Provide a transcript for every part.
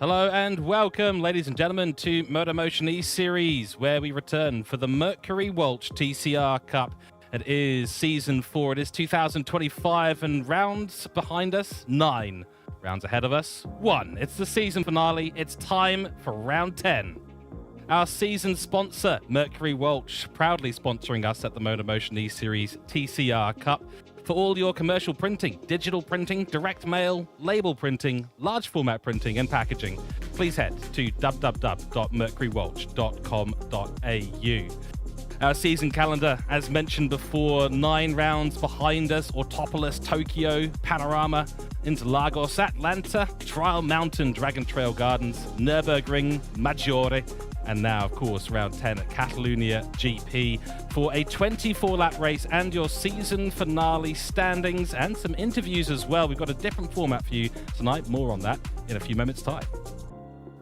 Hello and welcome, ladies and gentlemen, to MotorMotion E-Series, where we return for the Mercury Walch TCR Cup. It is Season 4, it is 2025, and rounds behind us, 9. Rounds ahead of us, 1. It's the season finale, it's time for round 10. Our season sponsor, Mercury Walch, proudly sponsoring us at the MotorMotion E-Series TCR Cup. For all your commercial printing, digital printing, direct mail, label printing, large format printing and packaging, please head to www.mercurywalch.com.au. Our season calendar, as mentioned before, 9 rounds behind us: Autopolis, Tokyo, Panorama, Interlagos, Atlanta, Trial Mountain, Dragon Trail Gardens, Nürburgring, Maggiore, and now, of course, round 10 at Catalunya GP for a 24-lap race and your season finale standings and some interviews as well. We've got a different format for you tonight. More on that in a few moments' time.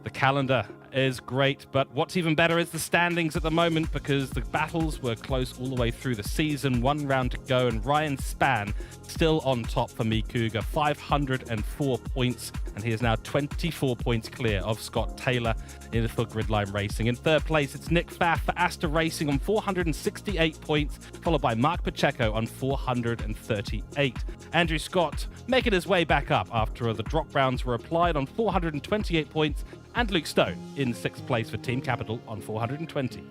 The calendar is great, but what's even better is the standings at the moment, because the battles were close all the way through the season. 1 round to go, and Ryan Spann still on top for me, Cooke, 504 points, and he is now 24 points clear of Scott Taylor in for Gridline Racing. In third place, it's Nick Pfaff for Asta Racing on 468 points, followed by Mark Pacheco on 438. Andrew Scott making his way back up after the drop rounds were applied on 428 points, and Luke Stone in 6th place for Team Capital on 420.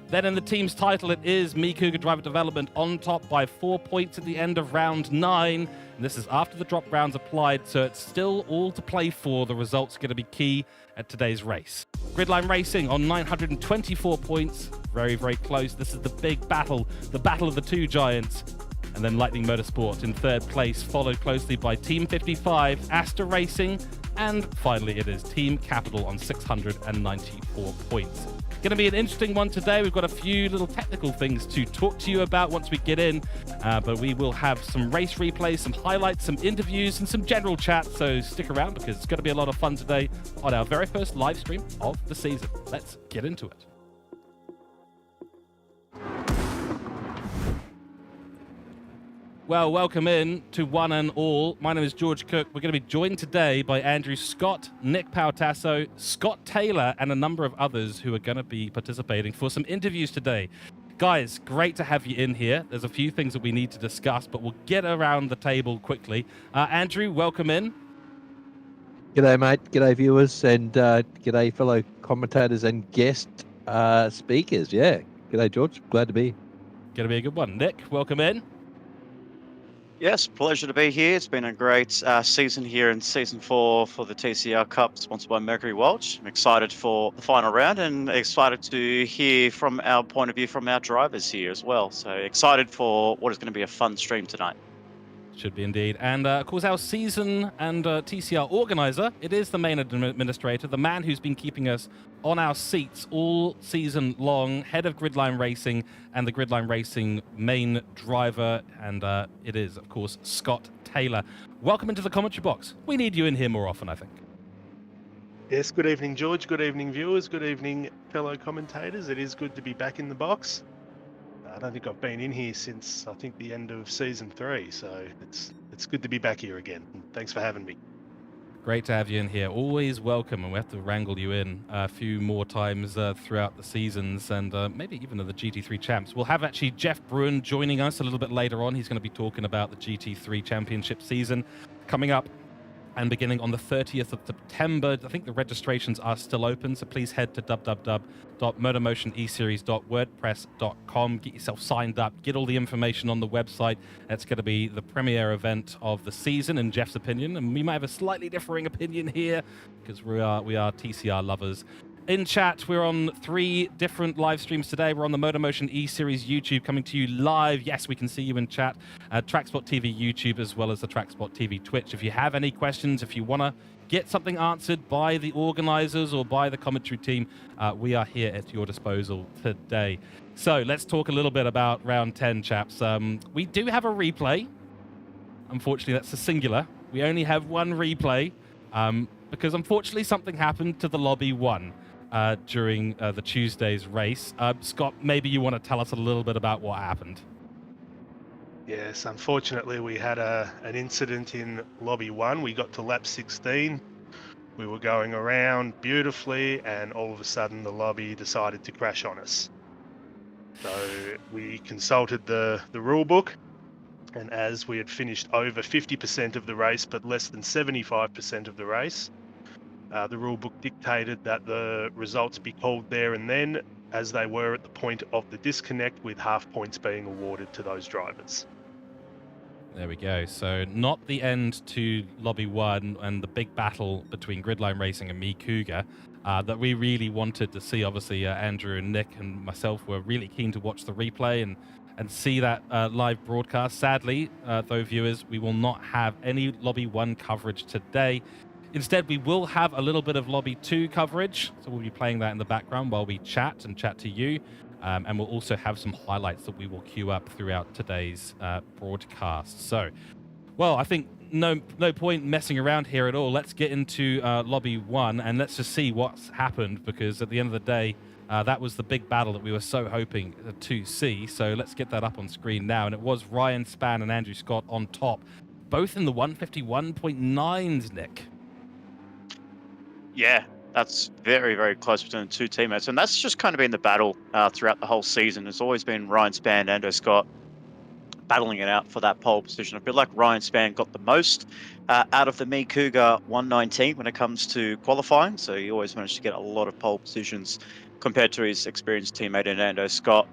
Then in the team's title, it is me, Cougar Driver Development, on top by 4 points at the end of round 9. And this is after the drop rounds applied, so it's still all to play for. The results are going to be key at today's race. Gridline Racing on 924 points. Very, very close. This is the big battle, the battle of the two giants. And then Lightning Motorsport in 3rd place, followed closely by Team 55, Asta Racing, and finally it is Team Capital on 694 points. Going to be an interesting one today. We've got a few little technical things to talk to you about once we get in, but we will have some race replays, some highlights, some interviews, and some general chat, so stick around because it's going to be a lot of fun today on our very first live stream of the season. Let's get into it. Well, welcome in to one and all. My name is George Cooke. We're going to be joined today by Andrew Scott, Nick Pautasso, Scott Taylor, and a number of others who are going to be participating for some interviews today. Guys, great to have you in here. There's a few things that we need to discuss, but we'll get around the table quickly. Andrew, welcome in. G'day, mate. G'day, viewers, and g'day, fellow commentators and guest speakers. Yeah, g'day, George. Glad to be here. Going to be a good one. Nick, welcome in. Yes, pleasure to be here. It's been a great season here in Season 4 for the TCR Cup, sponsored by Mercury Walch. I'm excited for the final round and excited to hear from our point of view from our drivers here as well. So excited for what is going to be a fun stream tonight. Should be indeed. And of course, our season and TCR organizer, it is the main administrator, the man who's been keeping us on our seats all season long, head of Gridline Racing and the Gridline Racing main driver. And it is, of course, Scott Taylor. Welcome into the commentary box. We need you in here more often, I think. Yes, good evening, George. Good evening, viewers. Good evening, fellow commentators. It is good to be back in the box. I don't think I've been in here since, I think, the end of Season 3, so it's good to be back here again. Thanks for having me. Great to have you in here. Always welcome, and we have to wrangle you in a few more times throughout the seasons, and maybe even the GT3 champs. We'll have actually Jeff Bruin joining us a little bit later on. He's going to be talking about the GT3 championship season coming up and beginning on the 30th of September. I think the registrations are still open, so please head to www.motormotioneseries.wordpress.com. Get yourself signed up, get all the information on the website. That's going to be the premier event of the season, in Jeff's opinion, and we might have a slightly differing opinion here because we are TCR lovers. In chat, we're on 3 different live streams today. We're on the MotorMotion E-Series YouTube, coming to you live. Yes, we can see you in chat. Trackspot TV YouTube, as well as the Trackspot TV Twitch. If you have any questions, if you want to get something answered by the organizers or by the commentary team, we are here at your disposal today. So let's talk a little bit about round 10, chaps. We do have a replay. Unfortunately, that's a singular. We only have one replay because unfortunately something happened to the Lobby 1. During the Tuesday's race. Scott, maybe you want to tell us a little bit about what happened. Yes, unfortunately we had an incident in Lobby 1. We got to lap 16. We were going around beautifully, and all of a sudden the lobby decided to crash on us. So we consulted the rule book, and as we had finished over 50% of the race, but less than 75% of the race, the rule book dictated that the results be called there and then, as they were at the point of the disconnect, with half points being awarded to those drivers. There we go. So not the end to Lobby 1 and the big battle between Gridline Racing and me, Cooke, that we really wanted to see. Obviously, Andrew and Nick and myself were really keen to watch the replay and see that live broadcast. Sadly, though, viewers, we will not have any Lobby 1 coverage today. Instead, we will have a little bit of Lobby 2 coverage. So we'll be playing that in the background while we chat to you. And we'll also have some highlights that we will queue up throughout today's broadcast. So, well, I think no point messing around here at all. Let's get into Lobby 1 and let's just see what's happened, because at the end of the day, that was the big battle that we were so hoping to see. So let's get that up on screen now. And it was Ryan Spann and Andrew Scott on top, both in the 151.9s, Nick. Yeah, that's very, very close between the two teammates. And that's just kind of been the battle throughout the whole season. It's always been Ryan Spann and Andrew Scott battling it out for that pole position. I feel like Ryan Spann got the most out of the Me Cougar 119 when it comes to qualifying. So he always managed to get a lot of pole positions compared to his experienced teammate in Andrew Scott.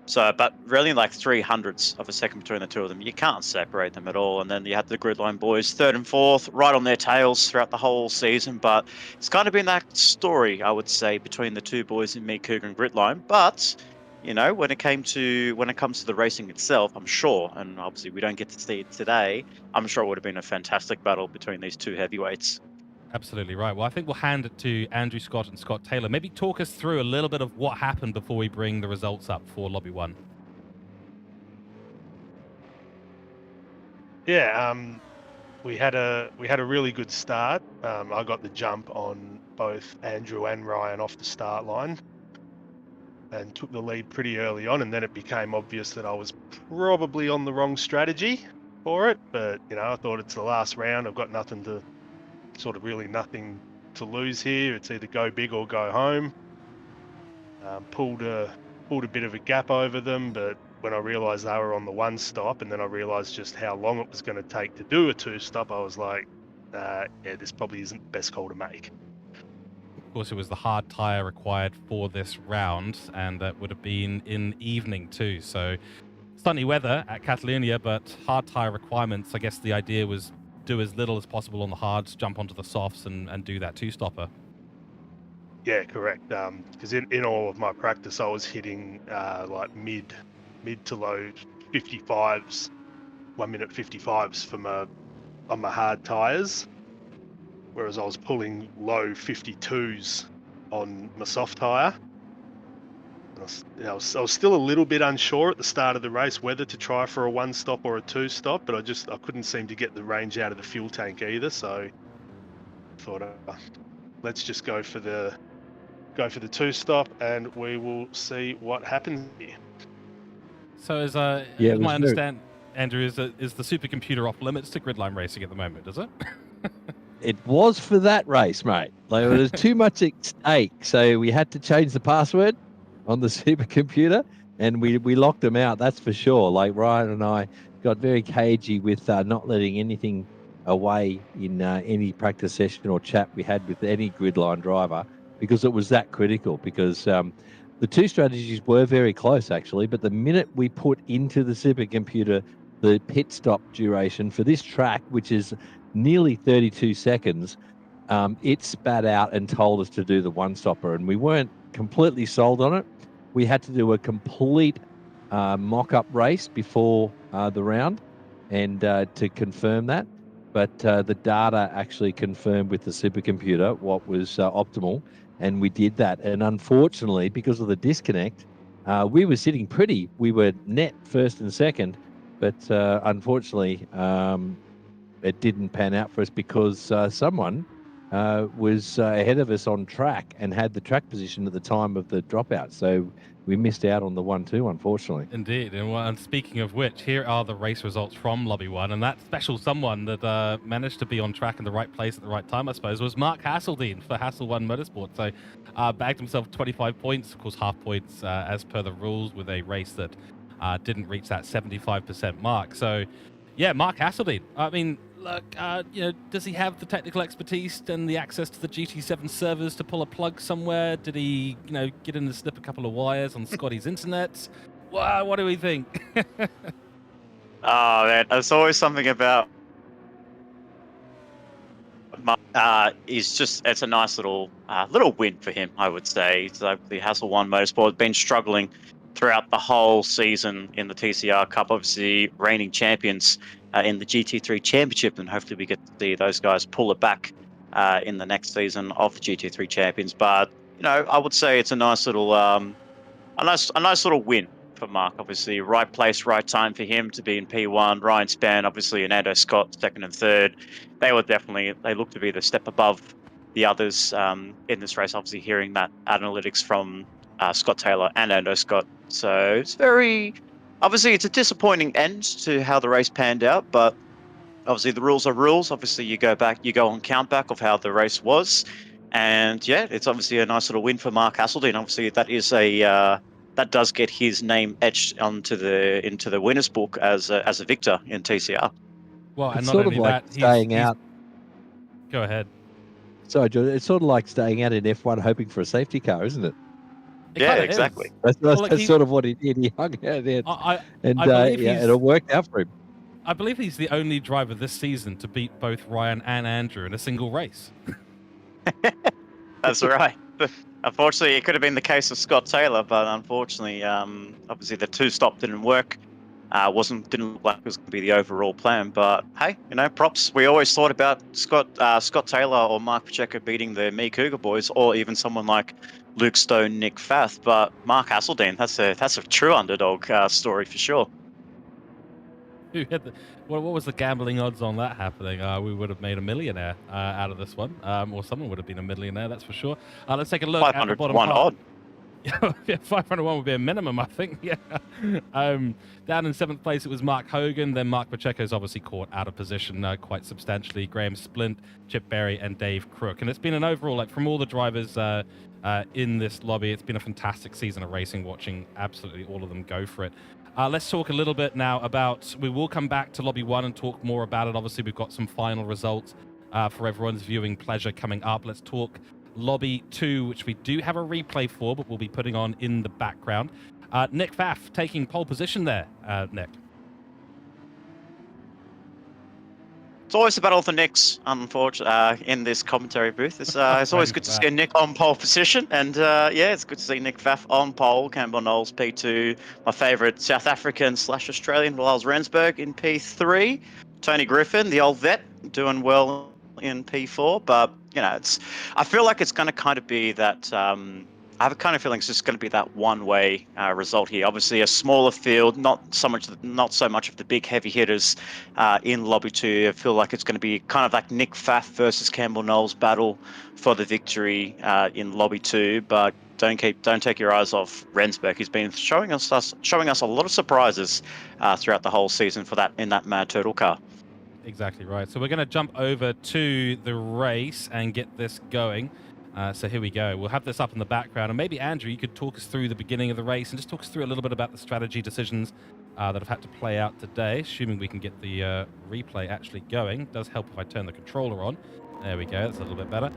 So, but really like 300ths of a second between the two of them. You can't separate them at all. And then you had the Gridline boys, third and fourth, right on their tails throughout the whole season. But it's kind of been that story, I would say, between the two boys in Me Cougar and Gridline. But you know, when it comes to the racing itself, I'm sure, and obviously we don't get to see it today, I'm sure it would have been a fantastic battle between these two heavyweights. Absolutely right. Well, I think we'll hand it to Andrew Scott and Scott Taylor. Maybe talk us through a little bit of what happened before we bring the results up for Lobby 1. Yeah, we had a really good start. I got the jump on both Andrew and Ryan off the start line and took the lead pretty early on, and then it became obvious that I was probably on the wrong strategy for it. But you know, I thought it's the last round. I've got nothing to lose here. It's either go big or go home. Pulled a bit of a gap over them, but when I realised they were on the one stop, and then I realised just how long it was going to take to do a two stop, I was like, yeah, this probably isn't the best call to make. Of course, it was the hard tyre required for this round, and that would have been in evening too. So sunny weather at Catalonia, but hard tyre requirements. I guess the idea was do as little as possible on the hards, jump onto the softs, and do that two-stopper. Yeah, correct. Because in all of my practice, I was hitting like mid to low 55s, 1 minute 55s on my hard tyres, whereas I was pulling low 52s on my soft tyre. I was still a little bit unsure at the start of the race whether to try for a one stop or a two stop, but I couldn't seem to get the range out of the fuel tank either. So I thought, let's just go for the two stop, and we will see what happens here. So as my understand, Andrew, is the supercomputer off limits to Gridline Racing at the moment, is it? It was for that race, mate. Like, there was too much at stake, so we had to change the password on the supercomputer, and we locked them out, that's for sure. Like, Ryan and I got very cagey with not letting anything away in any practice session or chat we had with any Gridline driver, because it was that critical. Because the two strategies were very close, actually, but the minute we put into the supercomputer the pit stop duration for this track, which is nearly 32 seconds, it spat out and told us to do the one-stopper, and we weren't completely sold on it. We had to do a complete mock-up race before the round and to confirm that. But the data actually confirmed with the supercomputer what was optimal, and we did that. And unfortunately, because of the disconnect, we were sitting pretty. We were net first and second, but unfortunately, it didn't pan out for us because someone was ahead of us on track and had the track position at the time of the dropout. So we missed out on the 1-2, unfortunately. Indeed. And speaking of which, here are the race results from Lobby 1. And that special someone that managed to be on track in the right place at the right time, I suppose, was Mark Hasseldine for Hassel 1 Motorsport. So bagged himself 25 points, of course, half points as per the rules with a race that didn't reach that 75% mark. So, yeah, Mark Hasseldine. I mean, look, does he have the technical expertise and the access to the GT7 servers to pull a plug somewhere? Did he, get in and snip a couple of wires on Scotty's internet? Wow, what do we think? Oh man, there's always something about. It's a nice little win for him, I would say. So the Hassel 1 Motorsport has been struggling throughout the whole season in the TCR Cup, obviously reigning champions in the GT3 Championship, and hopefully we get to see those guys pull it back in the next season of the GT3 Champions. But I would say it's a nice little win for Mark. Obviously, right place, right time for him to be in P1. Ryan Spann, obviously, and Ando Scott, second and third. They look to be the step above the others in this race. Obviously, hearing that analytics from Scott Taylor and Ando Scott. So it's it's a disappointing end to how the race panned out, but obviously the rules are rules. Obviously you go on count back of how the race was, and yeah, it's obviously a nice little win for Mark Hasseldine. Obviously that does get his name etched into the winners book as a victor in TCR. Well, and It's not sort only of like that, staying out. Go ahead. Sorry, George, it's sort of like staying out in F1 hoping for a safety car, isn't it? Yeah, exactly. That's sort of what he did. He hung out there, I believe and it worked out for him. I believe he's the only driver this season to beat both Ryan and Andrew in a single race. That's right. Unfortunately, it could have been the case of Scott Taylor, but unfortunately, obviously the two-stop didn't work. Didn't look like it was going to be the overall plan. But hey, props. We always thought about Scott Taylor or Mark Pacheco beating the Me Cougar boys, or even someone like Luke Stone, Nick Fath. But Mark Hasseldine, that's a true underdog story for sure. What was the gambling odds on that happening? We would have made a millionaire out of this one, or someone would have been a millionaire, that's for sure. Let's take a look at the bottom odd. Yeah, 501 would be a minimum, I think. Yeah. Down in 7th place, it was Mark Hogan. Then Mark Pacheco's obviously caught out of position quite substantially. Graham Splint, Chip Berry, and Dave Crook. And it's been an overall, from all the drivers in this lobby, it's been a fantastic season of racing, watching absolutely all of them go for it. Let's talk a little bit now about, we will come back to Lobby 1 and talk more about it. Obviously, we've got some final results for everyone's viewing pleasure coming up. Let's talk Lobby 2, which we do have a replay for, but we'll be putting on in the background. Nick Pfaff taking pole position there, Nick. It's always a battle for Nicks, unfortunately, in this commentary booth. It's always good to see Nick on pole position, and it's good to see Nick Pfaff on pole. Campbell Knowles P2, my favourite South African / Australian, Lars Rensburg in P3, Tony Griffin, the old vet, doing well in P4, but I feel like it's going to kind of be that. I have a kind of feeling it's just going to be that one-way result here. Obviously, a smaller field, not so much of the big heavy hitters in Lobby 2. I feel like it's going to be kind of like Nick Pfaff versus Campbell Knowles battle for the victory in Lobby 2. But don't take your eyes off Rensburg. He's been showing us a lot of surprises throughout the whole season in that Mad Turtle car. Exactly right. So we're going to jump over to the race and get this going. So here we go. We'll have this up in the background. And maybe, Andrew, you could talk us through the beginning of the race and just talk us through a little bit about the strategy decisions that have had to play out today, assuming we can get the replay actually going. It does help if I turn the controller on. There we go. That's a little bit better.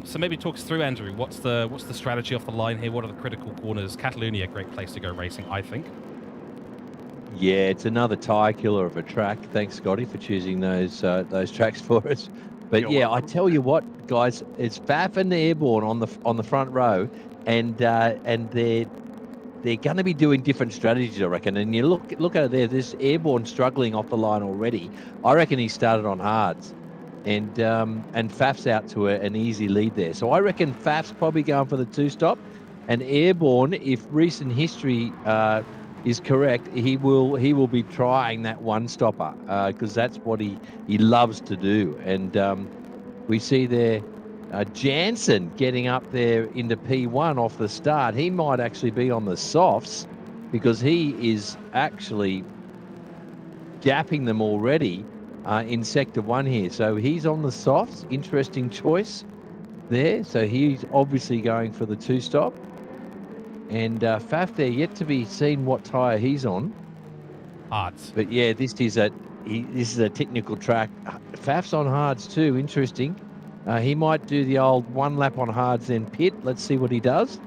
So maybe talk us through, Andrew. What's the strategy off the line here? What are the critical corners? Catalonia, great place to go racing, I think. Yeah, it's another tire killer of a track. Thanks, Scotty, for choosing those tracks for us. But I tell you what, guys, it's Pfaff and Airborne on the front row, and they're going to be doing different strategies, I reckon. And you look at it there. This Airborne struggling off the line already. I reckon he started on hards, and Pfaff's out to an easy lead there. So I reckon Pfaff's probably going for the 2-stop, and Airborne, if recent history is correct, he will be trying that 1-stopper because that's what he loves to do. And We see there Jansen getting up there into P1 off the start. He might actually be on the softs because he is actually gapping them already in Sector 1 here. So he's on the softs. Interesting choice there. So he's obviously going for the 2-stop. And Faf there, yet to be seen what tyre he's on. Hards. But yeah, this is a technical track. Faf's on hards too. Interesting. He might do the old 1 lap on hards, then pit. Let's see what he does.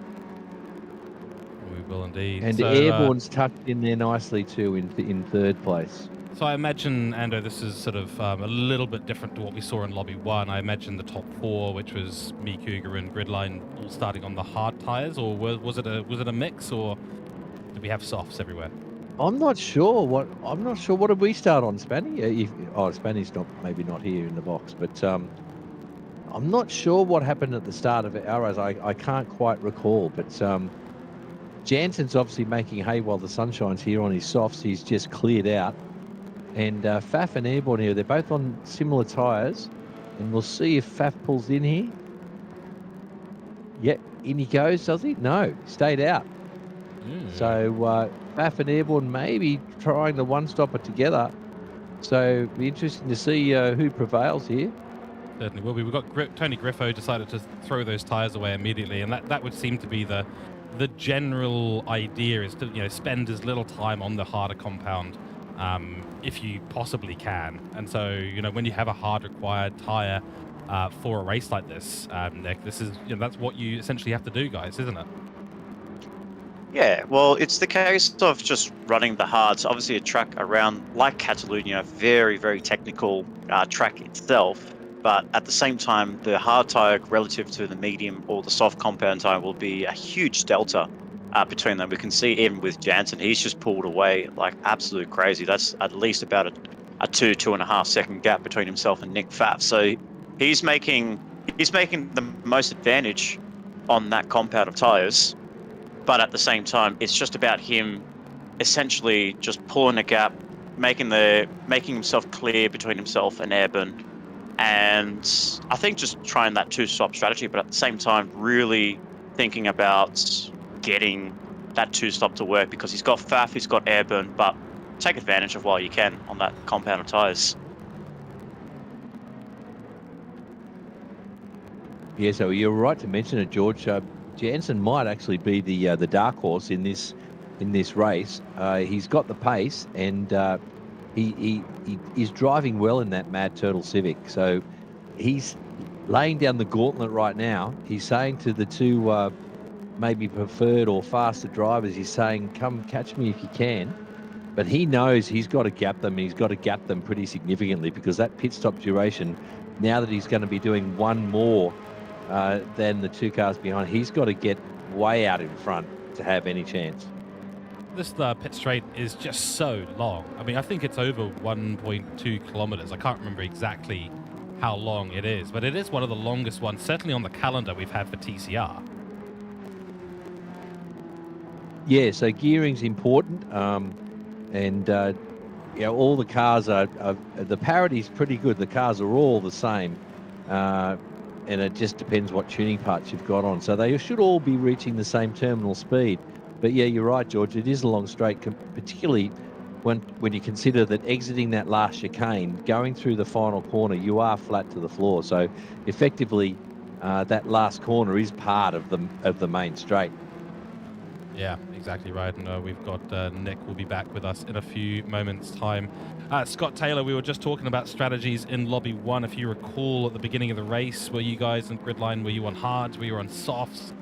We will indeed. And So, Airborne's tucked in there nicely too in third place. So I imagine, Ando, this is sort of a little bit different to what we saw in Lobby 1. I imagine the top 4, which was me, Cougar, and Gridline, all starting on the hard tyres, or was it a mix, or did we have softs everywhere? I'm not sure what did we start on, Spanny? Spanny's maybe not here in the box, but I'm not sure what happened at the start of our race. I can't quite recall, but Jansen's obviously making hay while the sun shines here on his softs. He's just cleared out. And Faf and Airborne here, they're both on similar tyres. And we'll see if Faf pulls in here. Yep, in he goes, does he? No, stayed out. So Faf and Airborne maybe trying the 1-stopper together. So it'll be interesting to see who prevails here. Certainly will be. We've got Tony Griffo decided to throw those tyres away immediately, and that would seem to be the general idea, is to spend as little time on the harder compound if you possibly can. And so when you have a hard required tyre for a race like this, Nick, this is that's what you essentially have to do, guys, isn't it? Yeah, well, it's the case of just running the hards. Obviously, a track around like Catalunya, very, very technical track itself. But at the same time, the hard tyre relative to the medium or the soft compound tyre will be a huge delta between them. We can see even with Jansen, he's just pulled away like absolute crazy. That's at least about a 2.5 second gap between himself and Nick Pfaff. So he's making the most advantage on that compound of tyres. But at the same time, it's just about him essentially just pulling a gap, making himself clear between himself and Airborne. And I think just trying that 2-stop strategy, but at the same time, really thinking about getting that 2-stop to work, because he's got Pfaff, he's got Airborne, but take advantage of while you can on that compound of tyres. Yeah, so you're right to mention it, George. Jansen might actually be the dark horse in this race. He's got the pace, and he is driving well in that Mad Turtle Civic. So he's laying down the gauntlet right now. He's saying to the two maybe preferred or faster drivers, he's saying, "Come catch me if you can." But he knows he's got to gap them. He's got to gap them pretty significantly, because that pit stop duration, now that he's going to be doing one more than the 2 cars behind, he's got to get way out in front to have any chance. This pit straight is just so long. I mean, I think it's over 1.2 kilometers. I can't remember exactly how long it is, but it is one of the longest ones, certainly on the calendar we've had for TCR. Yeah, so gearing's important, and all the cars are the parity's pretty good. The cars are all the same, and it just depends what tuning parts you've got on. So they should all be reaching the same terminal speed. But yeah, you're right, George. It is a long straight, particularly when you consider that exiting that last chicane, going through the final corner, you are flat to the floor. So effectively, that last corner is part of the main straight. Yeah, exactly right. And we've got Nick will be back with us in a few moments' time. Scott Taylor, we were just talking about strategies in Lobby 1. If you recall, at the beginning of the race, were you guys in Gridline, were you on hards, were you on softs?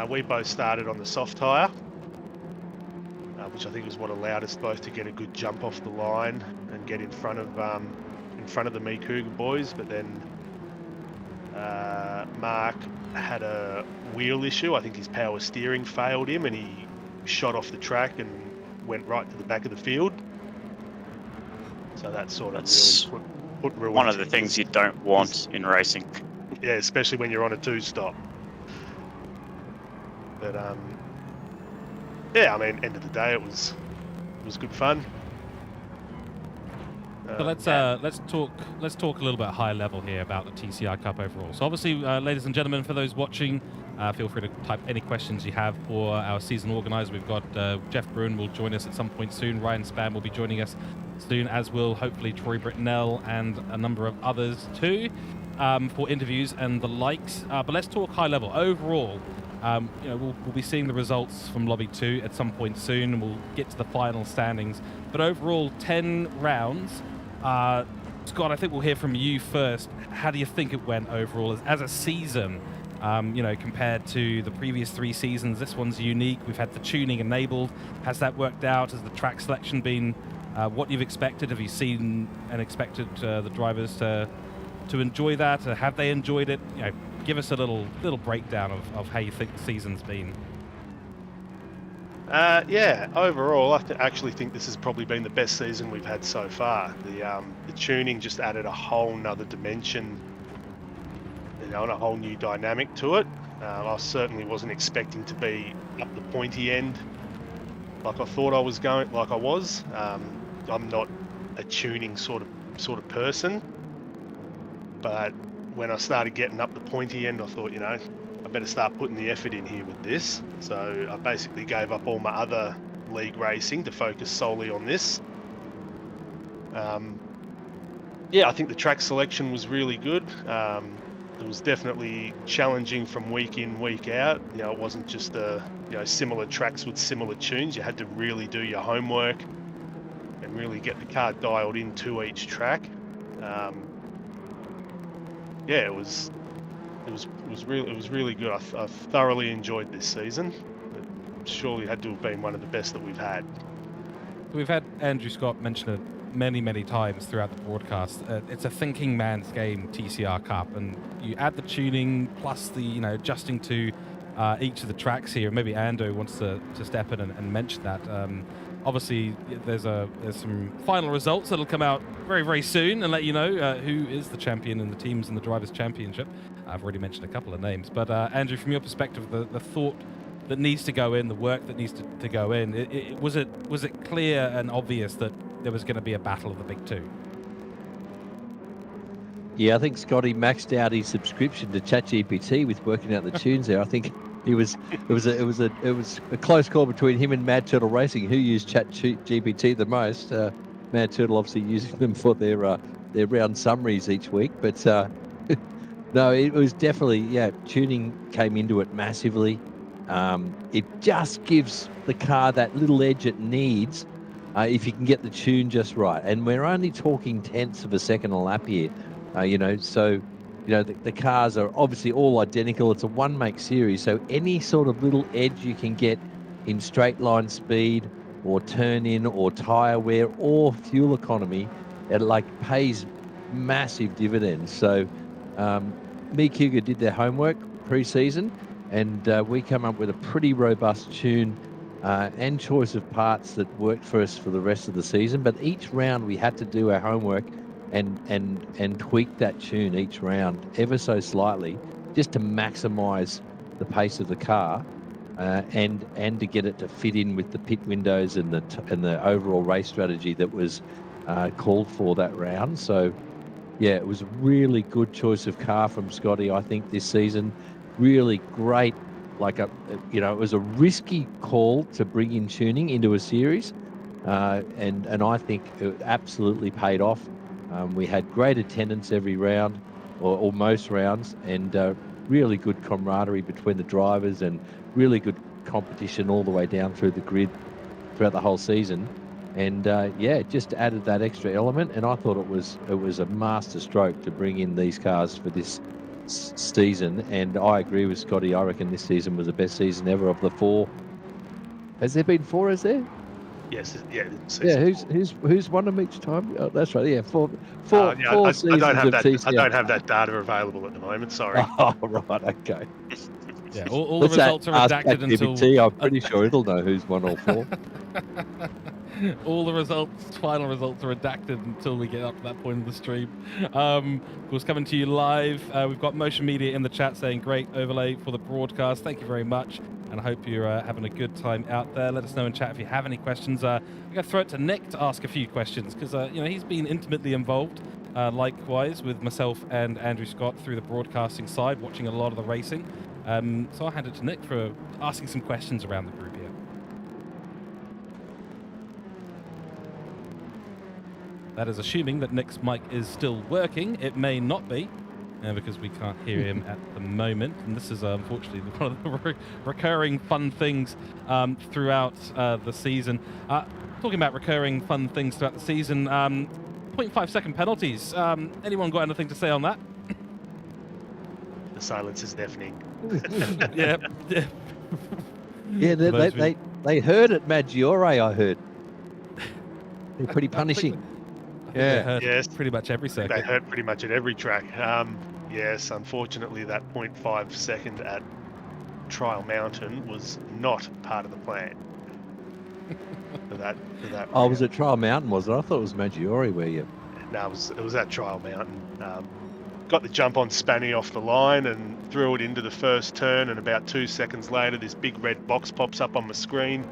We both started on the soft tyre, which I think was what allowed us both to get a good jump off the line and get in front of the Me Cougar boys. But then Mark had a wheel issue. I think his power steering failed him, and he shot off the track and went right to the back of the field. So that sort of really put one of the things you don't want in racing. Yeah, especially when you're on a 2-stop. But yeah, I mean, end of the day, it was good fun. So let's talk a little bit high level here about the TCR Cup overall. So obviously, ladies and gentlemen, for those watching, feel free to type any questions you have for our season organizer. We've got Jeff Bruin will join us at some point soon. Ryan Spann will be joining us soon, as will hopefully Troy Britnell and a number of others too, for interviews and the likes. But let's talk high level overall. We'll be seeing the results from Lobby 2 at some point soon, and we'll get to the final standings. But overall, 10 rounds. Scott, I think we'll hear from you first. How do you think it went overall as a season? Compared to the previous 3 seasons, this one's unique. We've had the tuning enabled. Has that worked out? Has the track selection been what you've expected? Have you seen and expected the drivers to enjoy that? Have they enjoyed it? Give us a little breakdown of how you think the season's been. Overall, I actually think this has probably been the best season we've had so far. The tuning just added a whole nother dimension, and a whole new dynamic to it. I certainly wasn't expecting to be up the pointy end like I thought I was going. I'm not a tuning sort of person, but when I started getting up the pointy end, I thought, I better start putting the effort in here with this. So I basically gave up all my other league racing to focus solely on this. I think the track selection was really good. It was definitely challenging from week in, week out. It wasn't just similar tracks with similar tunes. You had to really do your homework and really get the car dialed into each track. It was really good. I've thoroughly enjoyed this season. It surely had to have been one of the best that we've had. We've had Andrew Scott mention it many times throughout the broadcast. It's a thinking man's game, TCR Cup, and you add the tuning plus the adjusting to each of the tracks here. Maybe Ando wants to step in and mention that. Obviously, there's some final results that'll come out very soon and let you know who is the champion in the teams in the Drivers' Championship. I've already mentioned a couple of names, but Andrew, from your perspective, the thought that needs to go in, the work that needs to go in, was it clear and obvious that there was going to be a battle of the big two? Yeah, I think Scotty maxed out his subscription to ChatGPT with working out the tunes there. I think it was a close call between him and Mad Turtle Racing, who used ChatGPT the most. Mad Turtle obviously using them for their round summaries each week, but no, it was definitely tuning came into it massively. It just gives the car that little edge it needs if you can get the tune just right, and we're only talking tenths of a second a lap here. The cars are obviously all identical. It's a one-make series, so any sort of little edge you can get in straight line speed or turn in or tyre wear or fuel economy, it pays massive dividends. So Cooke did their homework pre-season, and we come up with a pretty robust tune and choice of parts that worked for us for the rest of the season. But each round we had to do our homework and tweak that tune each round ever so slightly, just to maximise the pace of the car and to get it to fit in with the pit windows and the overall race strategy that was called for that round. So it was a really good choice of car from Scotty, I think, this season. Really great. It was a risky call to bring in tuning into a series, and I think it absolutely paid off. We had great attendance every round, or most rounds, and really good camaraderie between the drivers and really good competition all the way down through the grid throughout the whole season. And it just added that extra element, and I thought it was a master stroke to bring in these cars for this season. And I agree with Scotty. I reckon this season was the best season ever of the 4. Has there been 4? Is there? Yes, Who's won them each time? Oh, that's right. Yeah, four seasons I don't have of that. TCR. I don't have that data available at the moment. Sorry. Oh, right. Okay. Yeah, all the results are redacted until. I'm pretty sure it'll know who's won all 4. All the final results are redacted until we get up to that point of the stream. Of course, coming to you live. We've got Motion Media in the chat saying great overlay for the broadcast. Thank you very much. and I hope you're having a good time out there. Let us know in chat if you have any questions. I'm going to throw it to Nick to ask a few questions because he's been intimately involved, likewise with myself and Andrew Scott through the broadcasting side, watching a lot of the racing. So I'll hand it to Nick for asking some questions around the group here. That is assuming that Nick's mic is still working. It may not be, because we can't hear him at the moment. And this is unfortunately one of the recurring fun things throughout the season. Talking about recurring fun things throughout the season, 0.5 second penalties. Anyone got anything to say on that? The silence is deafening. Yeah. Yeah, they heard at Maggiore, I heard. They're pretty punishing. They hurt Yes. pretty much every They circuit. hurt pretty much at every track. Yes, unfortunately, that 0.5 second at Trial Mountain was not part of the plan. for that Oh, was it Trial Mountain, was it? I thought it was Maggiore where you... No, it was at Trial Mountain. Got the jump on Spanny off the line and threw it into the first turn, and about 2 seconds later, this big red box pops up on the screen,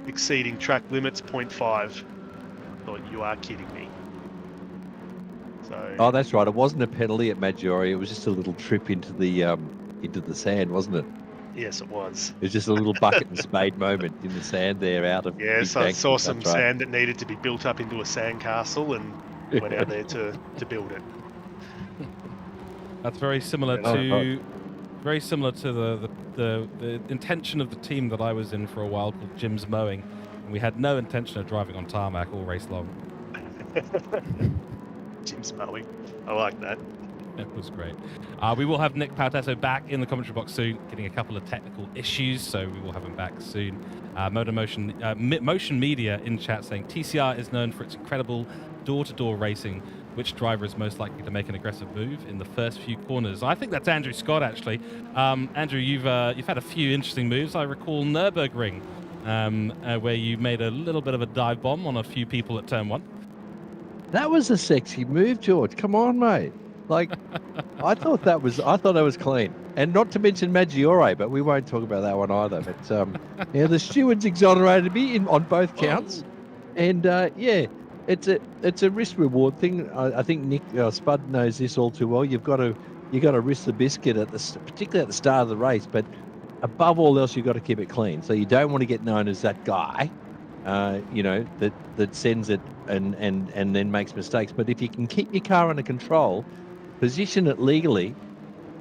exceeding track limits 0.5. Thought, you are kidding me. So. Oh, that's right. It wasn't a penalty at Maggiore. It was just a little trip into the sand, wasn't it? Yes, it was. It was just a little bucket and spade moment in the sand there out of... Yes, Big I Bank. saw some That's right. sand that needed to be built up into a sandcastle and went out there to build it. That's very similar to the intention of the team that I was in for a while called Jim's Mowing. And we had no intention of driving on tarmac all race long. Jim's Mowing. I like that. It was great. We will have Nick Pautasso back in the commentary box soon, getting a couple of technical issues, so we will have him back soon. MotorMotion, Motion Media in chat saying TCR is known for its incredible door-to-door racing. Which driver is most likely to make an aggressive move in the first few corners? I think that's Andrew Scott, actually. Andrew, you've had a few interesting moves. I recall Nürburgring, where you made a little bit of a dive bomb on a few people at turn 1. That was a sexy move, George. Come on, mate. Like, I thought that was clean. And not to mention Maggiore, but we won't talk about that one either. But the stewards exonerated me on both counts. And it's a risk reward thing. I think Nick Spud knows this all too well. You got to risk the biscuit particularly at the start of the race, but above all else, you've got to keep it clean. So you don't want to get known as that guy, that sends it and then makes mistakes. But if you can keep your car under control, position it legally,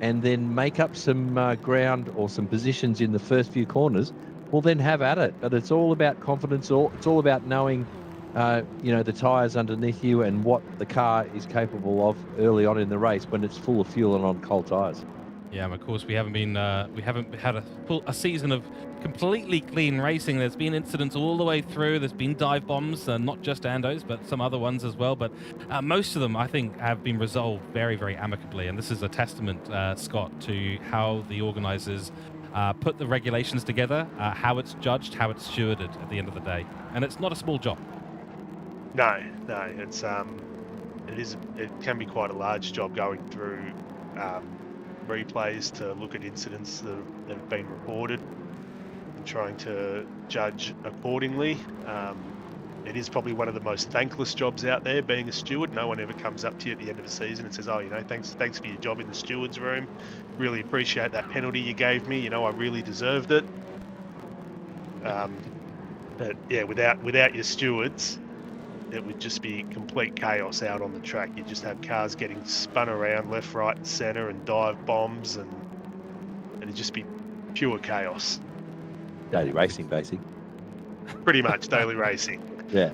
and then make up some ground or some positions in the first few corners, well, then have at it. But it's all about confidence. It's all about knowing, the tyres underneath you and what the car is capable of early on in the race when it's full of fuel and on cold tyres. Yeah, and of course we haven't had a season of completely clean racing. There's been incidents all the way through. There's been dive bombs, not just Ando's, but some other ones as well. But most of them, I think, have been resolved very, very amicably. And this is a testament, Scott, to how the organisers put the regulations together, how it's judged, how it's stewarded at the end of the day. And it's not a small job. No, it can be quite a large job going through replays to look at incidents that have been reported and trying to judge accordingly. It is probably one of the most thankless jobs out there, being a steward. No one ever comes up to you at the end of a season and says, thanks for your job in the steward's room. Really appreciate that penalty you gave me. I really deserved it. But yeah, without your stewards, it would just be complete chaos out on the track. You just have cars getting spun around left, right, and centre, and dive bombs, and it'd just be pure chaos. Daily racing, basically. Pretty much daily racing. Yeah.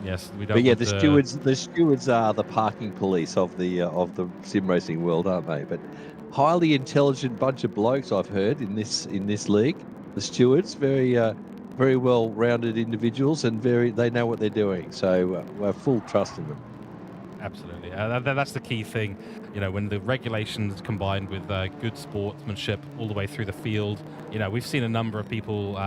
Yes, we don't. But yeah, the stewards are the parking police of the sim racing world, aren't they? But highly intelligent bunch of blokes, I've heard, in this league. The stewards, very well-rounded individuals, and they know what they're doing. So we have full trust in them. Absolutely, that's the key thing. When the regulations combined with good sportsmanship all the way through the field. We've seen a number of people,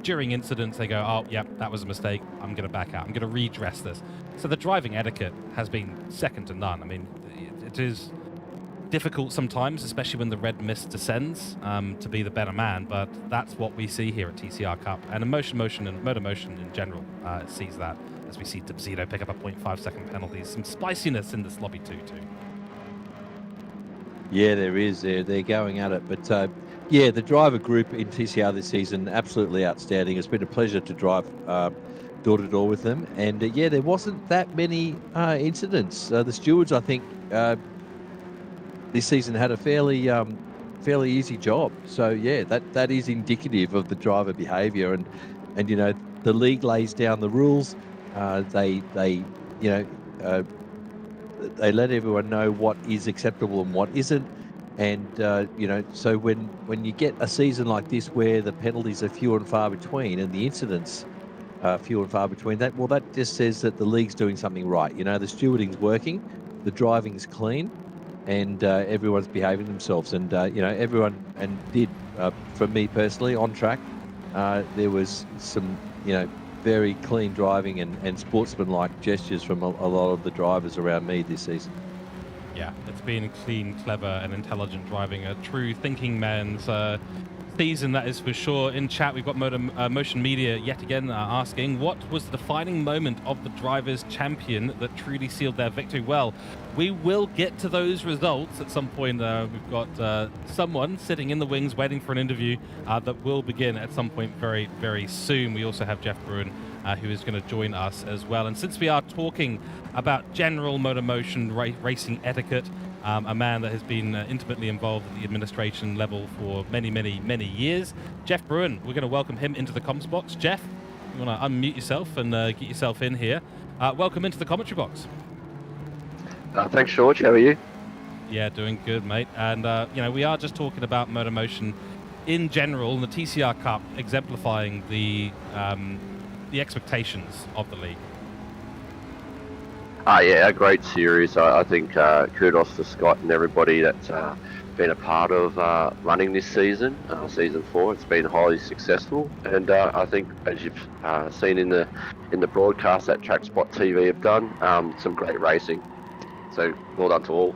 during incidents, they go, "Oh, yeah, that was a mistake. I'm going to back out. I'm going to redress this." So the driving etiquette has been second to none. I mean, it is difficult sometimes, especially when the red mist descends, to be the better man, but that's what we see here at TCR Cup. And MotorMotion and MotorMotion in general sees that, as we see Dubzito pick up a 0.5-second penalty. Some spiciness in this lobby too. Yeah, there is. They're going at it. But yeah, the driver group in TCR this season, absolutely outstanding. It's been a pleasure to drive door to door with them. And yeah, there wasn't that many incidents. The stewards, I think, this season had a fairly easy job. So yeah, that is indicative of the driver behaviour. And you know, the league lays down the rules. They let everyone know what is acceptable and what isn't. And you know, so when you get a season like this where the penalties are few and far between and the incidents are few and far between, that just says that the league's doing something right. You know, the stewarding's working, the driving's clean, and everyone's behaving themselves. And you know, everyone for me personally on track, there was some, you know, very clean driving and sportsmanlike gestures from a lot of the drivers around me this season. Yeah, it's been clean, clever, and intelligent driving. A true thinking man's season, that is for sure. In chat, we've got MotorMotion Media yet again asking, what was the defining moment of the Drivers' Champion that truly sealed their victory? Well, we will get to those results at some point. We've got someone sitting in the wings waiting for an interview that will begin at some point very, very soon. We also have Jeff Bruin, who is going to join us as well. And since we are talking about general MotorMotion racing etiquette, a man that has been intimately involved at the administration level for many, many, many years, Jeff Bruin, we're going to welcome him into the comms box. Jeff, you want to unmute yourself and get yourself in here. Welcome into the commentary box. Thanks, George. How are you? Yeah, doing good, mate. And, you know, we are just talking about MotorMotion in general, and the TCR Cup exemplifying the expectations of the league. Yeah, a great series. I think kudos to Scott and everybody that's been a part of running this season, season 4. It's been highly successful, and I think, as you've seen in the broadcast that TrackSpot TV have done, some great racing. So well done to all.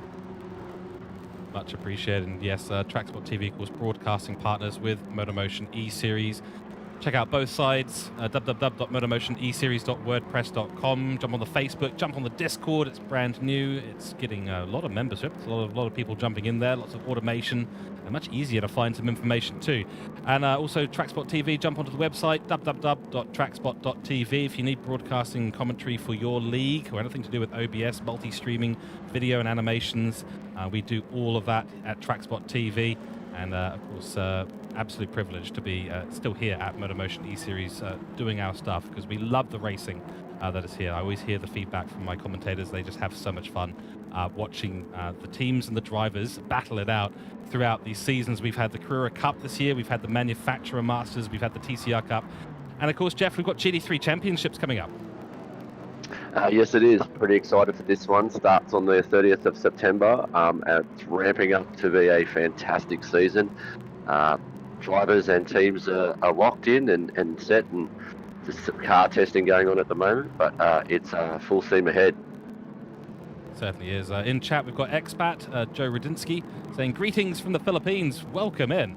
Much appreciated. And yes, TrackSpot TV, of course, broadcasting partners with MotorMotion E-Series. Check out both sides, www.motormotioneseries.wordpress.com. Jump on the Facebook, jump on the Discord. It's brand new. It's getting a lot of membership. A lot of people jumping in there, lots of automation, and much easier to find some information too. And also TrackSpot TV, jump onto the website, www.trackspot.tv. If you need broadcasting commentary for your league or anything to do with OBS, multi-streaming, video and animations, we do all of that at TrackSpot TV. And of course, absolute privilege to be still here at MotorMotion E-Series doing our stuff, because we love the racing that is here. I always hear the feedback from my commentators. They just have so much fun watching the teams and the drivers battle it out throughout these seasons. We've had the Carrera Cup this year. We've had the Manufacturer Masters. We've had the TCR Cup. And of course, Jeff, we've got GT3 Championships coming up. Yes, it is. Pretty excited for this one. Starts on the 30th of September. And it's ramping up to be a fantastic season. Drivers and teams are locked in and set, and there's some car testing going on at the moment, but it's full steam ahead. Certainly is. In chat, we've got Expat, Joe Radinsky, saying, greetings from the Philippines. Welcome in.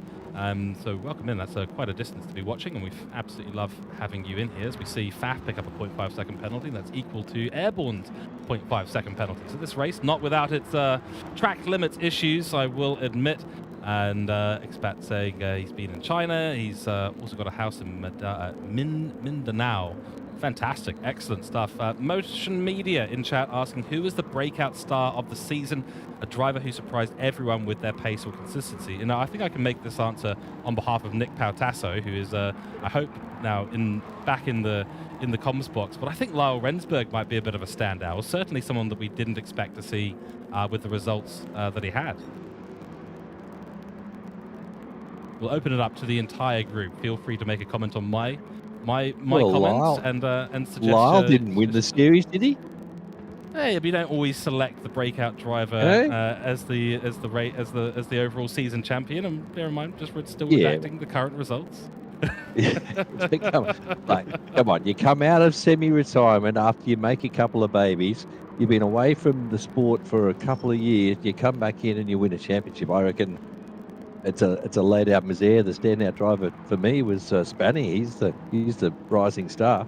So welcome in. That's quite a distance to be watching, and we absolutely love having you in here as we see Faf pick up a 0.5-second penalty. That's equal to Airborne's 0.5-second penalty. So this race, not without its track limits issues, I will admit. And Expat saying he's been in China. He's also got a house in Mindanao. Fantastic, excellent stuff. Motion Media in chat asking, who is the breakout star of the season? A driver who surprised everyone with their pace or consistency. You know, I think I can make this answer on behalf of Nick Pautasso, who is, I hope, now back in the comms box. But I think Lyle Rensburg might be a bit of a standout, or certainly someone that we didn't expect to see with the results that he had. We'll open it up to the entire group. Feel free to make a comment on my comments and suggest. Lyle didn't win the series, did he? Hey, but you don't always select the breakout driver as the overall season champion. And bear in mind, we're still redacting the current results. Come on, you come out of semi-retirement after you make a couple of babies. you've been away from the sport for a couple of years. You come back in and you win a championship. I reckon it's a laid out misère. The standout driver for me was Spanny. He's the rising star.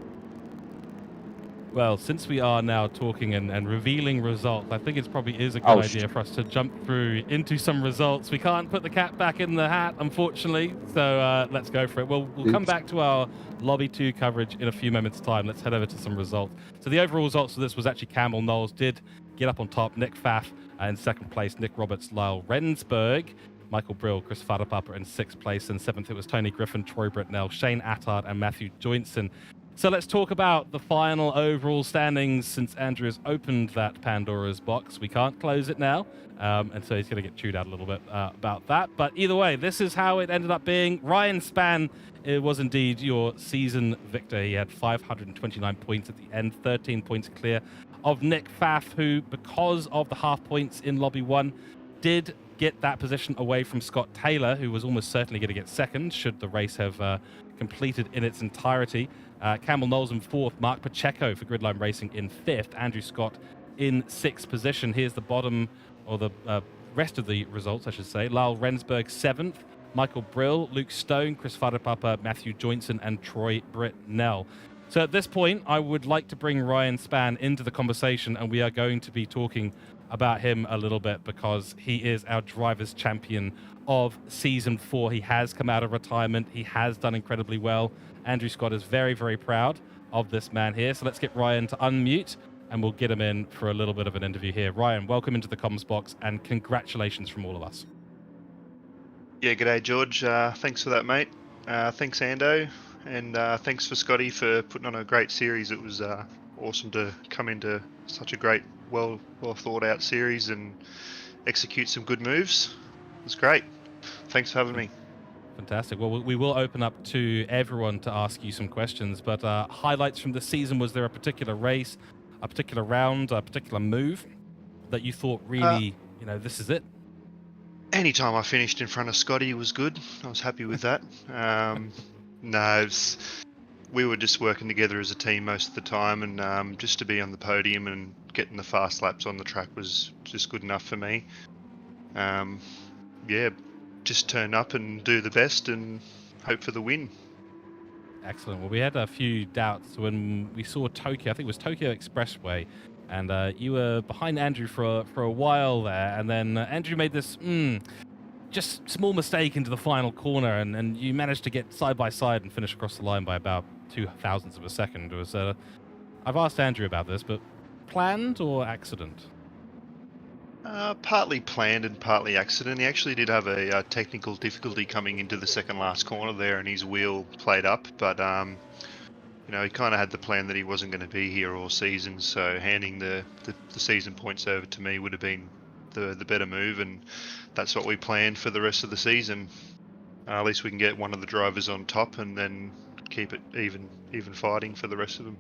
Well, since we are now talking and revealing results, I think it probably is a good idea for us to jump through into some results. We can't put the cat back in the hat, unfortunately, so let's go for it. We'll come back to our Lobby 2 coverage in a few moments' time. Let's head over to some results. So the overall results of this was actually Campbell Knowles did get up on top, Nick Pfaff in second place, Nick Roberts, Lyle Rensburg, Michael Brill, Chris Fadapapa in sixth place, and seventh it was Tony Griffin, Troy Britnell, Shane Attard, and Matthew Joinson. So let's talk about the final overall standings since Andrew has opened that Pandora's box. We can't close it now, and so he's going to get chewed out a little bit about that. But either way, this is how it ended up being. Ryan Spann was indeed your season victor. He had 529 points at the end, 13 points clear of Nick Pfaff, who, because of the half points in Lobby 1, did get that position away from Scott Taylor, who was almost certainly going to get second should the race have completed in its entirety. Campbell Knowles in fourth, Mark Pacheco for Gridline Racing in fifth, Andrew Scott in sixth position. Here's the bottom, or the rest of the results, I should say. Lyle Rensburg seventh, Michael Brill, Luke Stone, Chris Fadapapa, Matthew Joinson, and Troy Britnell. So at this point, I would like to bring Ryan Spann into the conversation, and we are going to be talking about him a little bit because he is our driver's champion of season 4. He has come out of retirement. He has done incredibly well. Andrew Scott is very, very proud of this man here. So let's get Ryan to unmute and we'll get him in for a little bit of an interview here. Ryan, welcome into the comms box and congratulations from all of us. Yeah, g'day, George. Thanks for that, mate. Thanks, Ando. And thanks for Scotty for putting on a great series. It was awesome to come into such a great, well thought out series and execute some good moves. It was great. Thanks for having me. Fantastic. Well, we will open up to everyone to ask you some questions, but highlights from the season, was there a particular race, a particular round, a particular move that you thought really, this is it? Anytime I finished in front of Scotty was good. I was happy with that. We were just working together as a team most of the time, and just to be on the podium and getting the fast laps on the track was just good enough for me. Just turn up and do the best and hope for the win. Excellent. Well, we had a few doubts when we saw Tokyo. I think it was Tokyo Expressway, and you were behind Andrew for a while there, and then Andrew made this just small mistake into the final corner, and you managed to get side by side and finish across the line by about 0.02 of a second. It was I've asked Andrew about this, but planned or accident? Partly planned and partly accident. He actually did have a technical difficulty coming into the second last corner there, and his wheel played up. But he kind of had the plan that he wasn't going to be here all season, so handing the season points over to me would have been the better move, and that's what we planned for the rest of the season. At least we can get one of the drivers on top and then keep it even fighting for the rest of them.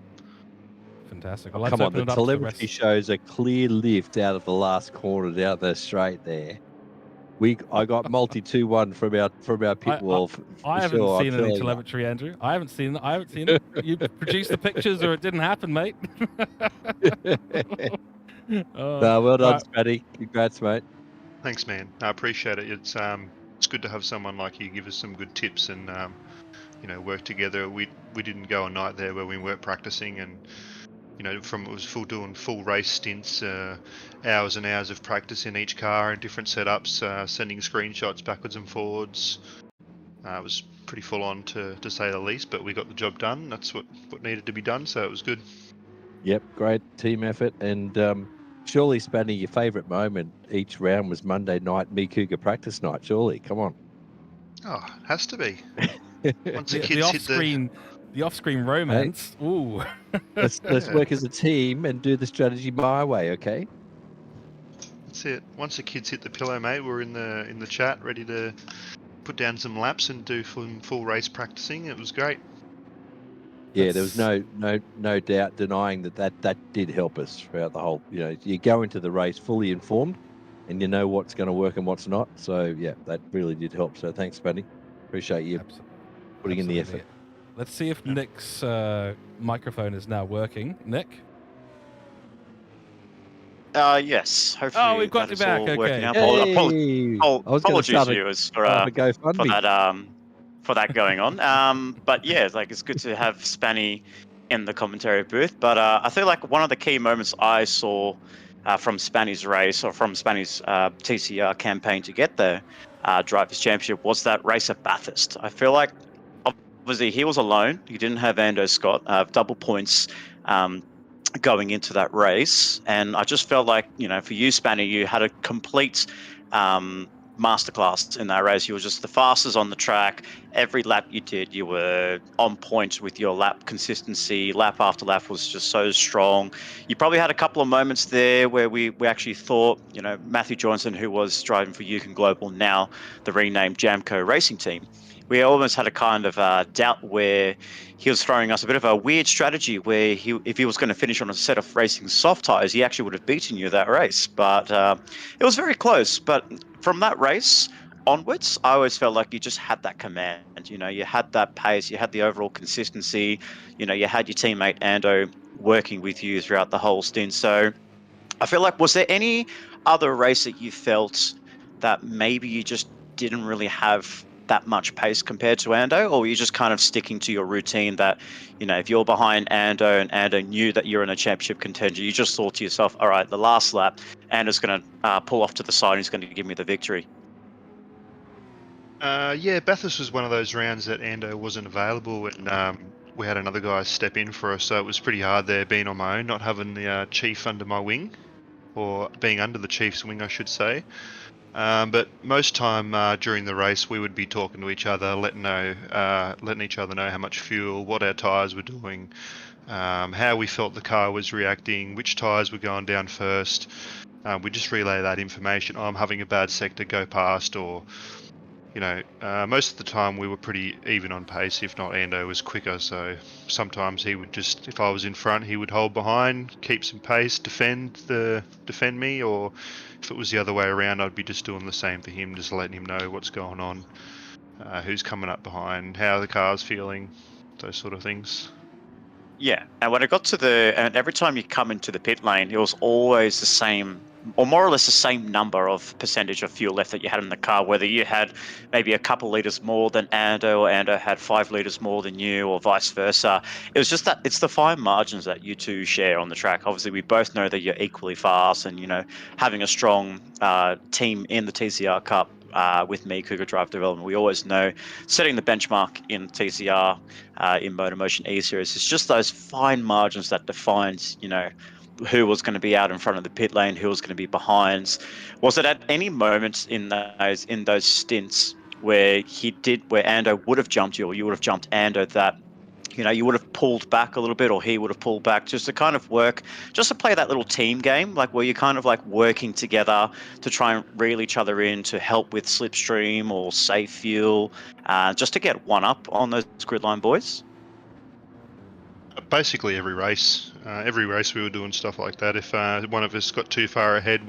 Fantastic. Well, come on, the telemetry shows a clear lift out of the last corner down the straight there. I got multi 2-1 from our pit wall. I haven't seen any telemetry, Andrew. I haven't seen it. You produced the pictures, or it didn't happen, mate. Well done, Spaddy. Congrats, mate. Thanks, man. I appreciate it. It's good to have someone like you give us some good tips and work together. We didn't go a night there where we weren't practicing, and doing full race stints, hours and hours of practice in each car and different setups, sending screenshots backwards and forwards. It was pretty full on to say the least, but we got the job done. That's what needed to be done, so it was good. Yep, great team effort. And surely, Spanny, your favourite moment each round was Monday night Cooke practice night, surely. Come on. Oh, has to be. Once the off-screen romance. Hey. Ooh. Let's work as a team and do the strategy my way, okay? That's it. Once the kids hit the pillow, mate, we're in the chat, ready to put down some laps and do full race practicing. It was great. Yeah, there was no doubt denying that did help us throughout the whole. You go into the race fully informed, and you know what's going to work and what's not. So yeah, that really did help. So thanks, Buddy. Appreciate you putting in the effort. Let's see if Nick's microphone is now working. Nick? Yes. Hopefully we've got that you is back, all working okay. out. Hey! I was going to Apologies, start viewers, a GoFundMe. for that going on. But yeah, like it's good to have Spanny in the commentary booth. But I feel like one of the key moments I saw from Spanny's race or from Spanny's TCR campaign to get the Drivers' Championship was that race at Bathurst. I feel like obviously he was alone. He didn't have Ando Scott. Double points. Going into that race, and I just felt like, you know, for you, Spanny, you had a complete masterclass in that race. You were just the fastest on the track. Every lap you did, you were on point with your lap consistency. Lap after lap was just so strong. You probably had a couple of moments there where we actually thought, you know, Matthew Johnson, who was driving for Yukon Global, now the renamed Jamco Racing Team, we almost had a kind of doubt where he was throwing us a bit of a weird strategy where if he was going to finish on a set of racing soft tires, he actually would have beaten you that race. But it was very close. But from that race onwards, I always felt like you just had that command. You know, you had that pace, you had the overall consistency. You know, you had your teammate Ando working with you throughout the whole stint. So I feel like, was there any other race that you felt that maybe you just didn't really have that much pace compared to Ando, or were you just kind of sticking to your routine that, you know, if you're behind Ando and Ando knew that you're in a championship contention, you just thought to yourself, all right, the last lap, Ando's going to pull off to the side and he's going to give me the victory? Yeah, Bathurst was one of those rounds that Ando wasn't available, and we had another guy step in for us, so it was pretty hard there being on my own, not having the chief under my wing, or being under the chief's wing, I should say. But most time during the race, we would be talking to each other, letting each other know how much fuel, what our tyres were doing, how we felt the car was reacting, which tyres were going down first. We just relay that information. I'm having a bad sector, go past, or, you know, most of the time we were pretty even on pace. If not, Ando was quicker, so sometimes he would just, if I was in front, he would hold behind, keep some pace, defend me, or if it was the other way around, I'd be just doing the same for him, just letting him know what's going on, who's coming up behind, how the car's feeling, those sort of things. Yeah, and when I got to and every time you come into the pit lane, it was always the same, or more or less the same number of percentage of fuel left that you had in the car, whether you had maybe a couple litres more than Ando, or Ando had 5 litres more than you, or vice versa. It was just that it's the fine margins that you two share on the track. Obviously, we both know that you're equally fast, and, you know, having a strong team in the TCR Cup with me, Cooke Drive Development, we always know setting the benchmark in TCR in MotorMotion E-Series. It's just those fine margins that defines, you know, who was going to be out in front of the pit lane, who was going to be behind. Was it at any moment in those stints where Ando would have jumped you, or you would have jumped Ando, that, you know, you would have pulled back a little bit, or he would have pulled back, just to kind of work, just to play that little team game, like where you're kind of like working together to try and reel each other in to help with slipstream or save fuel, just to get one up on those gridline boys? Basically every race we were doing stuff like that. If one of us got too far ahead,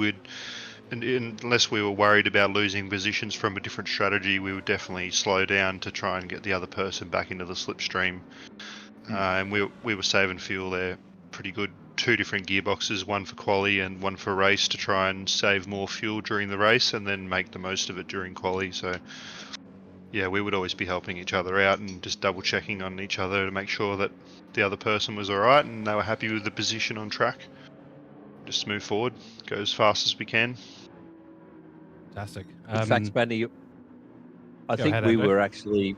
unless we were worried about losing positions from a different strategy, we would definitely slow down to try and get the other person back into the slipstream. And we were saving fuel there pretty good. 2 different gearboxes, one for quali and one for race, to try and save more fuel during the race and then make the most of it during quali. So yeah, we would always be helping each other out and just double checking on each other to make sure that the other person was alright and they were happy with the position on track. Just move forward, go as fast as we can. Fantastic. In fact, Spanny, I think ahead, we Ando. were actually,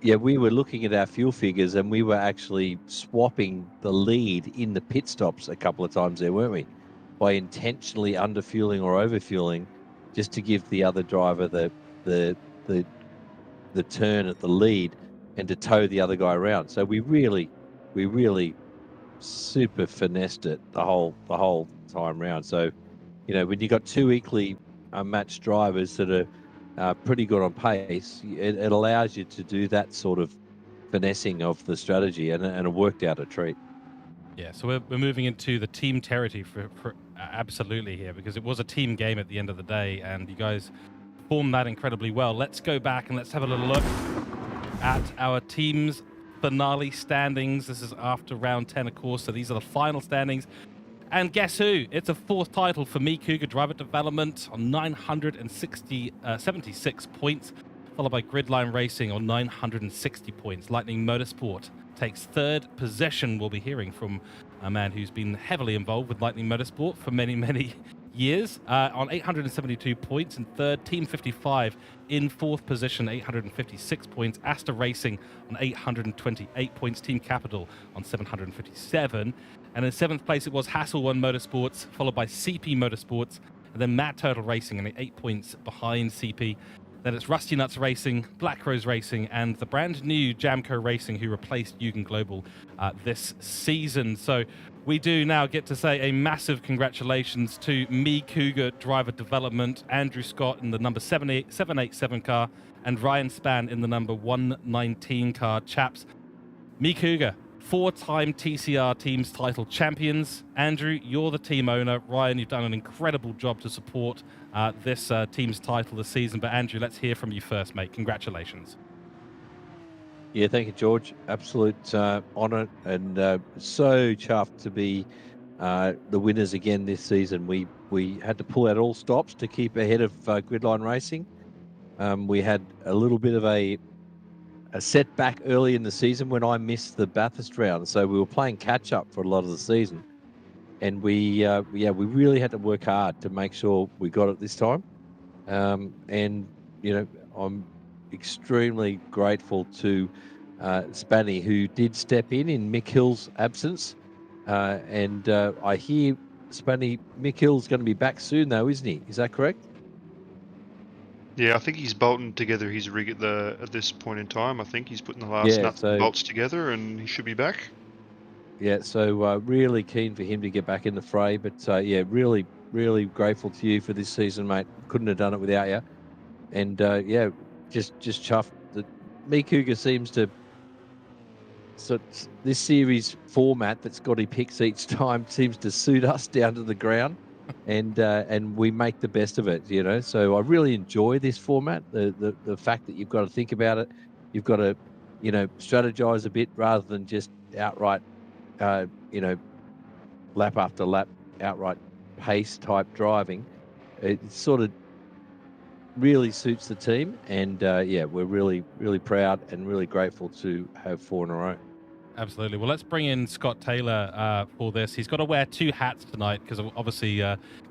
we were looking at our fuel figures and we were actually swapping the lead in the pit stops a couple of times there, weren't we? By intentionally underfueling or overfueling, just to give the other driver the turn at the lead and to tow the other guy around. So we really super finessed it the whole time round. So, you know, when you got 2 equally matched drivers that are pretty good on pace, it allows you to do that sort of finessing of the strategy, and it worked out a treat. Yeah, so we're moving into the team territory for absolutely here, because it was a team game at the end of the day, and you guys formed that incredibly well. Let's go back and let's have a little look at our team's finale standings. This is after round 10, of course, so these are the final standings. And guess who? It's a fourth title for me, Cooke Driver Development on 76 points, followed by Gridline Racing on 960 points. Lightning Motorsport takes third position. We'll be hearing from a man who's been heavily involved with Lightning Motorsport for many, many years on 872 points. And third, Team 55 in fourth position, 856 points. Asta Racing on 828 points. Team Capital on 757. And in seventh place, it was Hassel One Motorsports, followed by CP Motorsports, and then Mad Turtle Racing, and 8 points behind CP. Then it's Rusty Nuts Racing, Black Rose Racing, and the brand new Jamco Racing, who replaced Yugen Global this season. So we do now get to say a massive congratulations to me, Cooke Driver Development, Andrew Scott in the number 787 car, and Ryan Spann in the number 119 car. Chaps, me, Cooke, four-time TCR Teams title champions. Andrew, you're the team owner. Ryan, you've done an incredible job to support this team's title this season. But Andrew, let's hear from you first, mate. Congratulations. Yeah, thank you, George. Absolute honour, and so chuffed to be the winners again this season. We had to pull out all stops to keep ahead of Gridline Racing. We had a little bit of a setback early in the season when I missed the Bathurst round, so we were playing catch up for a lot of the season, and we really had to work hard to make sure we got it this time. And you know, I'm extremely grateful to Spanny, who did step in Mick Hill's absence, and I hear Mick Hill's going to be back soon, though, isn't he? Is that correct? Yeah, I think he's bolting together his rig at this point in time. I think he's putting the last nuts and bolts together, and he should be back. Yeah, so really keen for him to get back in the fray. But yeah, really, really grateful to you for this season, mate. Couldn't have done it without you. And yeah, just chuffed that me, Cooke seems to. So this series format that Scotty picks each time seems to suit us down to the ground. And we make the best of it, you know. So I really enjoy this format. The fact that you've got to think about it, you've got to, you know, strategize a bit rather than just outright, you know, lap after lap, outright pace type driving. It sort of really suits the team, and yeah, we're really, really proud and really grateful to have 4 in a row. Absolutely. Well, let's bring in Scott Taylor for this. He's got to wear 2 hats tonight because obviously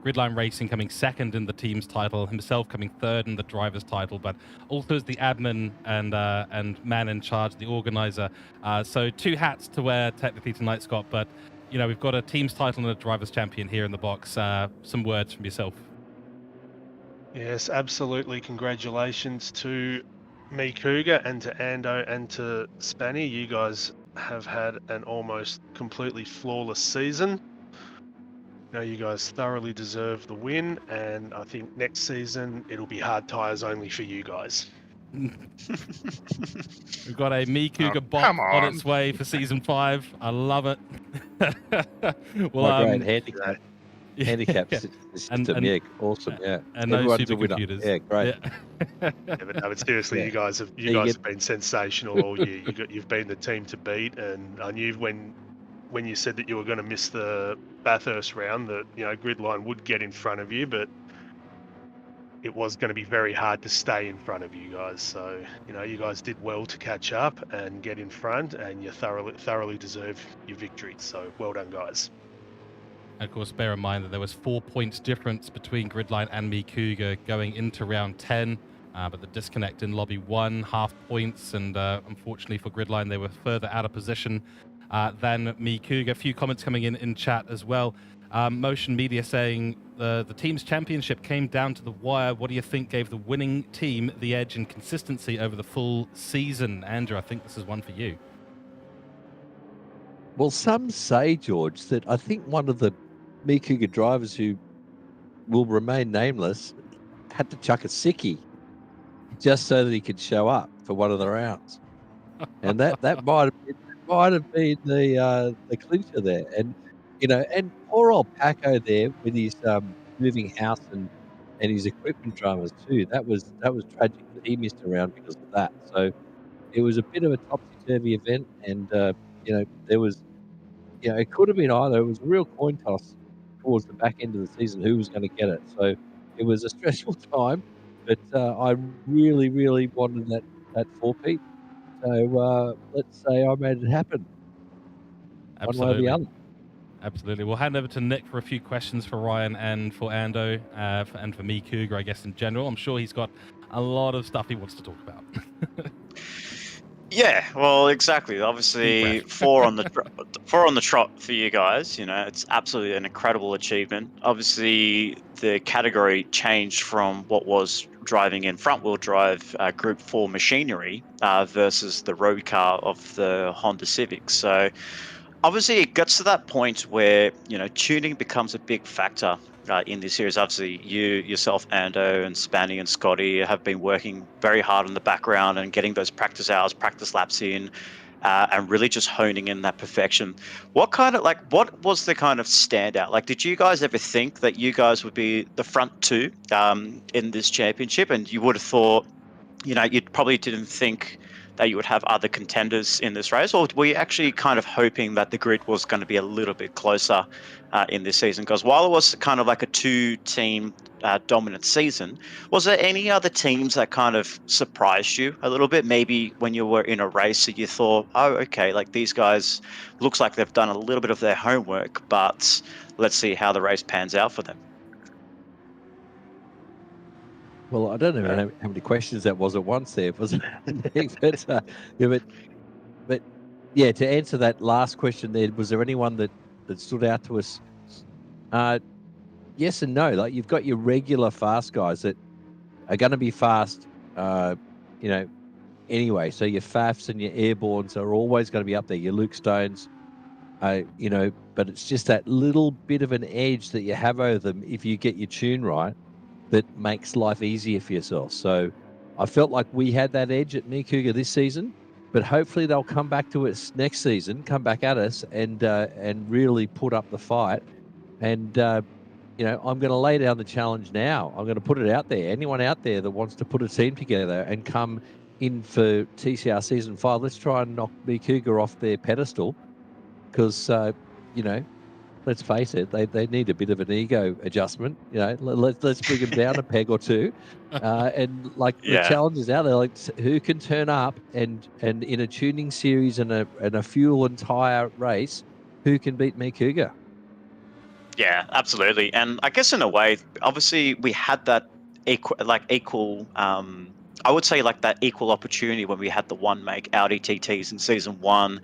Gridline Racing coming second in the team's title, himself coming third in the driver's title, but also as the admin and man in charge, the organizer. So 2 hats to wear technically tonight, Scott, but you know, we've got a team's title and a driver's champion here in the box. Some words from yourself. Yes, absolutely. Congratulations to me, Cooke, and to Ando and to Spanny. You guys have had an almost completely flawless season. You know, you guys thoroughly deserve the win, and I think next season it'll be hard tyres only for you guys. We've got a me Cooke bot on its way for season 5. I love it. Well, great handicap system, yeah, awesome, yeah. And no supercomputers. Yeah, great. Yeah, but no, but seriously, you guys have been sensational all year. You've been the team to beat, and I knew when you said that you were going to miss the Bathurst round that, you know, Gridline would get in front of you, but it was going to be very hard to stay in front of you guys. So, you know, you guys did well to catch up and get in front, and you thoroughly deserve your victory. So well done, guys. And of course, bear in mind that there was 4 points difference between Gridline and me, Cooke, going into round 10. But the disconnect in lobby 1, half points, and unfortunately for Gridline, they were further out of position than me, Cooke. A few comments coming in chat as well. Motion Media saying the team's championship came down to the wire. What do you think gave the winning team the edge in consistency over the full season? Andrew, I think this is one for you. Well, some say, George, that I think one of the me Cooke drivers who will remain nameless had to chuck a sickie just so that he could show up for one of the rounds, and that might have been the clincher there. And you know, and poor old Paco there with his moving house and his equipment dramas too. That was tragic that he missed a round because of that. So it was a bit of a topsy-turvy event, and you know, there was, you know, it could have been either. It was a real coin toss towards the back end of the season who was going to get it. So it was a stressful time, but I really, really wanted that four-peat. So let's say I made it happen one way or the Absolutely. other. Absolutely. We'll hand over to Nick for a few questions for Ryan and for Ando, and for me, Cougar, I guess, in general. I'm sure he's got a lot of stuff he wants to talk about. Yeah, well, exactly. Obviously, breath. four on the trot for you guys. You know, it's absolutely an incredible achievement. Obviously, the category changed from what was driving in front-wheel drive Group 4 machinery versus the road car of the Honda Civic. So obviously it gets to that point where tuning becomes a big factor in this series. Obviously you yourself, Ando, and Spanny and Scotty have been working very hard in the background and getting those practice hours, practice laps in, and really just honing in that perfection. What was the kind of standout? Like, did you guys ever think that you guys would be the front two in this championship? And you would have thought, you probably didn't think that you would have other contenders in this race, or were you actually kind of hoping that the grid was going to be a little bit closer in this season? Because while it was kind of like a two-team dominant season, was there any other teams that kind of surprised you a little bit? Maybe when you were in a race that you thought, oh, okay, like these guys looks like they've done a little bit of their homework, but let's see how the race pans out for them. Well, I don't know how many questions that was at once there, wasn't it? But yeah, to answer that last question there, was there anyone that stood out to us? Yes and no. Like, you've got your regular fast guys that are going to be fast, anyway. So your Fafs and your Airborns are always going to be up there. Your Luke Stones, but it's just that little bit of an edge that you have over them if you get your tune right that makes life easier for yourself. So I felt like we had that edge at Me Cougar this season, but hopefully they'll come back to us next season, come back at us and really put up the fight. And I'm going to lay down the challenge now. I'm going to put it out there. Anyone out there that wants to put a team together and come in for TCR Season 5, let's try and knock Me Cougar off their pedestal, because, let's face it, they need a bit of an ego adjustment. Let's bring them down a peg or two. And like the challenge is out there, like who can turn up and in a tuning series and a fuel and tire race, who can beat Me Cougar? Yeah, absolutely. And I guess in a way, obviously we had that equal, I would say like that equal opportunity when we had the one make Audi TTs in season 1.